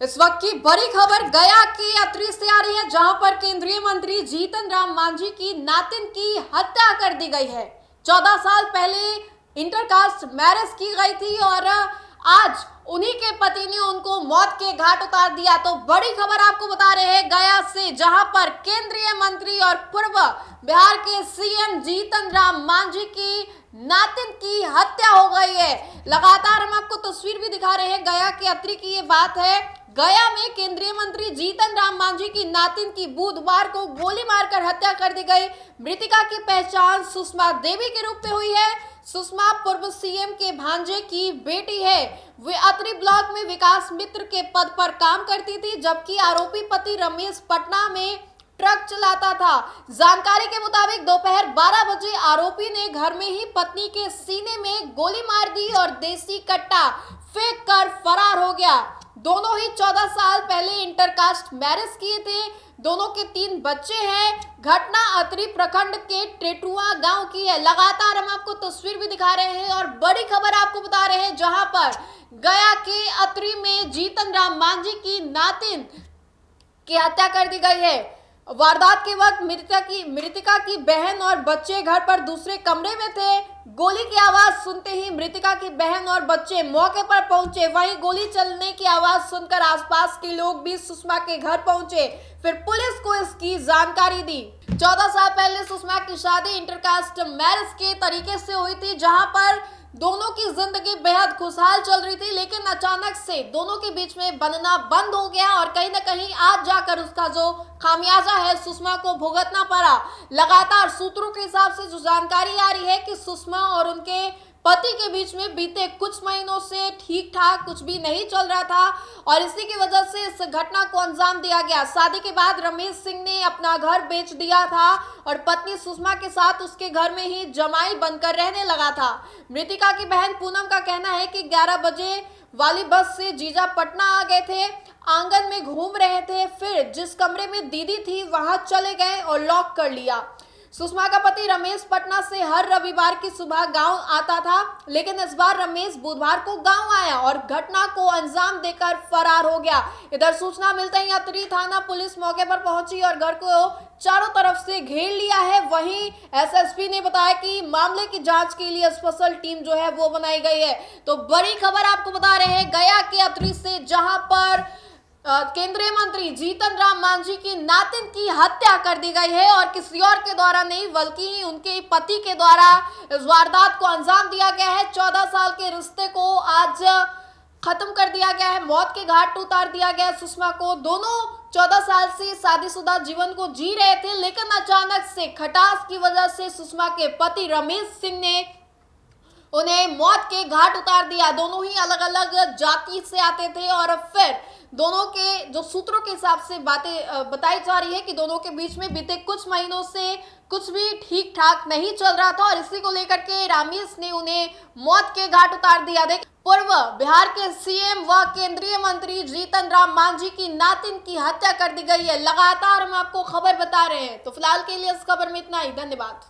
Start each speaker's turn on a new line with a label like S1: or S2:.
S1: इस वक्त की बड़ी खबर गया के अतरी से आ रही है, जहां पर केंद्रीय मंत्री जीतन राम मांझी की नातिन की हत्या कर दी गई है। 14 साल पहले इंटरकास्ट मैरिज की गई थी और आज उन्हीं के पति ने उनको मौत के घाट उतार दिया। तो बड़ी खबर आपको बता रहे हैं गया से, जहां पर केंद्रीय मंत्री और पूर्व बिहार के सीएम जीतन राम मांझी की नातिन की हत्या हो गई है। लगातार हम आपको तस्वीर भी दिखा रहे हैं, गया के अतरी की ये बात है। गया में केंद्रीय मंत्री जीतन राम मांझी की नातिन की बुधवार को गोली मारकर हत्या कर दी गई। मृतका की पहचान सुषमा देवी के रूप में हुई है। सुषमा पूर्व सीएम के भांजे की बेटी है। वे अतरी ब्लॉक में विकास मित्र के पद पर काम करती थी, जबकि आरोपी पति रमेश पटना में ट्रक चलाता था। जानकारी के मुताबिक दोपहर 12 बजे आरोपी ने घर में ही पत्नी के सीने में गोली मार दी और देसी कट्टा फेंक कर फरार हो गया। दोनों ही 14 साल पहले इंटरकास्ट मैरिज किए थे। दोनों के 3 बच्चे हैं। घटना अतरी प्रखंड के टेटुआ गांव की है। लगातार हम आपको तस्वीर भी दिखा रहे हैं और बड़ी खबर आपको बता रहे हैं, जहां पर गया के अतरी में जीतन राम मांझी की नातिन की हत्या कर दी गई है। वारदात के वक्त मृतका की बहन और बच्चे घर पर दूसरे कमरे में थे। गोली की आवाज सुनते ही मृतका की बहन और बच्चे मौके पर पहुंचे। वहीं गोली चलने की आवाज सुनकर आसपास के लोग भी सुषमा के घर पहुंचे, फिर पुलिस को इसकी जानकारी दी। 14 साल पहले सुषमा की शादी इंटरकास्ट मैरिज के तरीके से हुई थी, जहां पर दोनों की जिंदगी बेहद खुशहाल चल रही थी, लेकिन अचानक से दोनों के बीच में बनना बंद हो गया और कहीं ना कहीं आज जाकर उसका जो खामियाजा है सुषमा को भुगतना पड़ा। लगातार सूत्रों के हिसाब से जो जानकारी आ रही है कि सुषमा और उनके पति के बीच में बीते कुछ महीनों से ठीक ठाक कुछ भी नहीं चल रहा था और इसी की वजह से इस घटना को अंजाम दिया गया। शादी के बाद रमेश सिंह ने अपना घर बेच दिया था और पत्नी सुषमा के साथ उसके घर में ही जमाई बनकर रहने लगा था। मृतका की बहन पूनम का कहना है कि 11 बजे वाली बस से जीजा पटना आ गए थे, आंगन में घूम रहे थे, फिर जिस कमरे में दीदी थी वहां चले गए और लॉक कर लिया। सुषमा का पति रमेश पटना से हर रविवार की सुबह गांव आता था, लेकिन इस बार रमेश बुधवार को गांव आया और घटना को अंजाम देकर फरार हो गया। इधर सूचना मिलते ही अतरी थाना पुलिस मौके पर पहुंची और घर को चारों तरफ से घेर लिया है। वहीं एसएसपी ने बताया कि मामले की जांच के लिए स्पेशल टीम जो है वो बनाई गई है। तो बड़ी खबर आपको बता रहे हैं गया के अतरी से, जहां पर केंद्रीय मंत्री जीतन राम मांझी की नातिन की हत्या कर दी गई है और किसी और के द्वारा नहीं बल्कि उनके पति के द्वारा इस वारदात को अंजाम दिया गया है। 14 साल के रिश्ते को आज खत्म कर दिया गया है, मौत के घाट उतार दिया गया है सुषमा को। दोनों 14 साल से शादीशुदा जीवन को जी रहे थे, लेकिन अचानक से खटास की वजह से सुषमा के पति रमेश सिंह ने उन्हें मौत के घाट उतार दिया। दोनों ही अलग अलग जाति से आते थे और फिर दोनों के जो सूत्रों के हिसाब से बातें बताई जा रही है कि दोनों के बीच में बीते कुछ महीनों से कुछ भी ठीक ठाक नहीं चल रहा था और इसी को लेकर के रमेश ने उन्हें मौत के घाट उतार दिया। पूर्व बिहार के सीएम व केंद्रीय मंत्री जीतन राम मांझी की नातिन की हत्या कर दी गई है। लगातार हम आपको खबर बता रहे हैं। तो फिलहाल के लिए इस खबर में इतना ही। धन्यवाद।